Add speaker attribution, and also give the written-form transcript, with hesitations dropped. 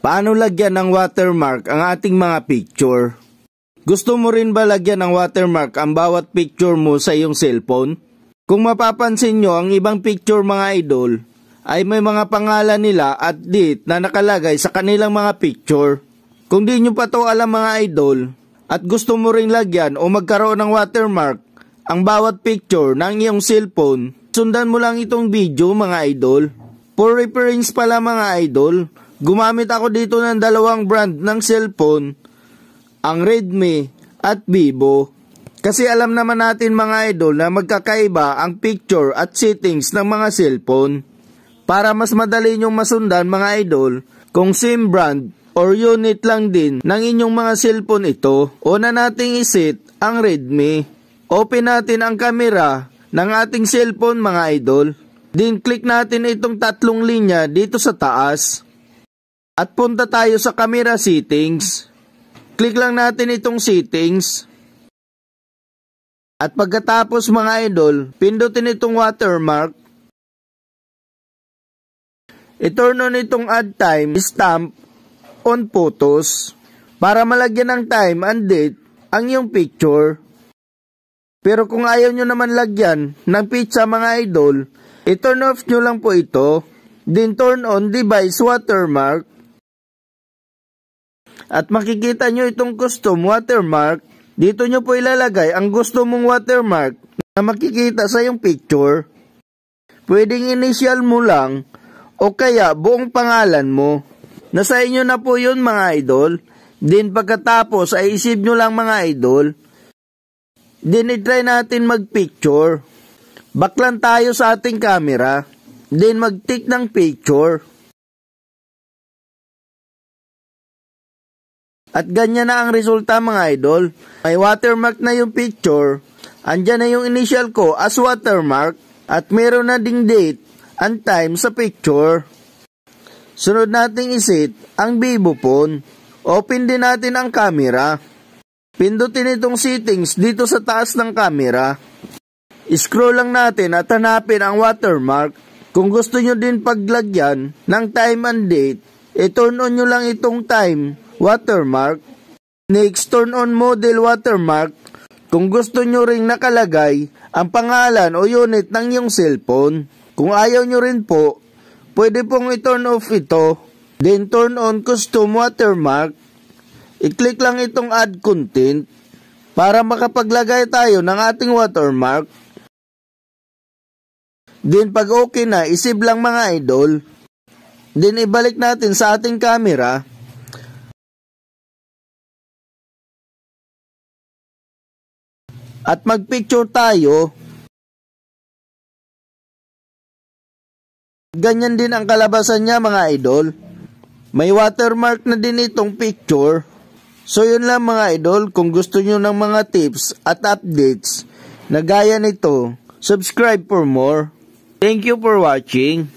Speaker 1: Paano lagyan ng watermark ang ating mga picture? Gusto mo rin ba lagyan ng watermark ang bawat picture mo sa iyong cellphone? Kung mapapansin nyo, ang ibang picture mga idol ay may mga pangalan nila at date na nakalagay sa kanilang mga picture. Kung di nyo pa to alam mga idol at gusto mo ring lagyan o magkaroon ng watermark ang bawat picture ng iyong cellphone, sundan mo lang itong video mga idol. For reference pala mga idol, gumamit ako dito ng dalawang brand ng cellphone, ang Redmi at Vivo. Kasi alam naman natin mga idol na magkakaiba ang picture at settings ng mga cellphone. Para mas madali nyong masundan mga idol, kung same brand or unit lang din ng inyong mga cellphone ito, una nating iset ang Redmi. Open natin ang camera ng ating cellphone mga idol. Then click natin itong tatlong linya dito sa taas. At punta tayo sa camera settings. Click lang natin itong settings. At pagkatapos mga idol, pindutin itong watermark. I-turn on itong add time stamp on photos para malagyan ng time and date ang iyong picture. Pero kung ayaw nyo naman lagyan ng pizza mga idol, i-turn off nyo lang po ito. Then turn on device watermark. At makikita nyo itong custom watermark. Dito nyo po ilalagay ang gusto mong watermark na makikita sa iyong picture. Pwedeng initial mo lang o kaya buong pangalan mo. Nasa inyo na po yun mga idol. Then pagkatapos ay isip nyo lang mga idol. Then itry natin magpicture. Back lang tayo sa ating camera. Then mag-tick ng picture. At ganyan na ang resulta mga idol. May watermark na yung picture. Andyan na yung initial ko as watermark. At meron na ding date and time sa picture. Sunod nating iset ang Vivo phone. Open din natin ang camera. Pindutin itong settings dito sa taas ng camera. Scroll lang natin at hanapin ang watermark. Kung gusto nyo din paglagyan ng time and date, i-turn on nyo lang itong time watermark. Next, turn on model watermark. Kung gusto nyo ring nakalagay ang pangalan o unit ng iyong cellphone. Kung ayaw nyo rin po, pwede pong i-turn off ito. Then turn on custom watermark. I-click lang itong add content para makapaglagay tayo ng ating watermark. Then pag okay na, isave lang mga idol. Then ibalik natin sa ating camera. At magpicture tayo. Ganyan din ang kalabasan niya mga idol. May watermark na din itong picture. So yun lang mga idol. Kung gusto nyo ng mga tips at updates na gaya nito, subscribe for more. Thank you for watching.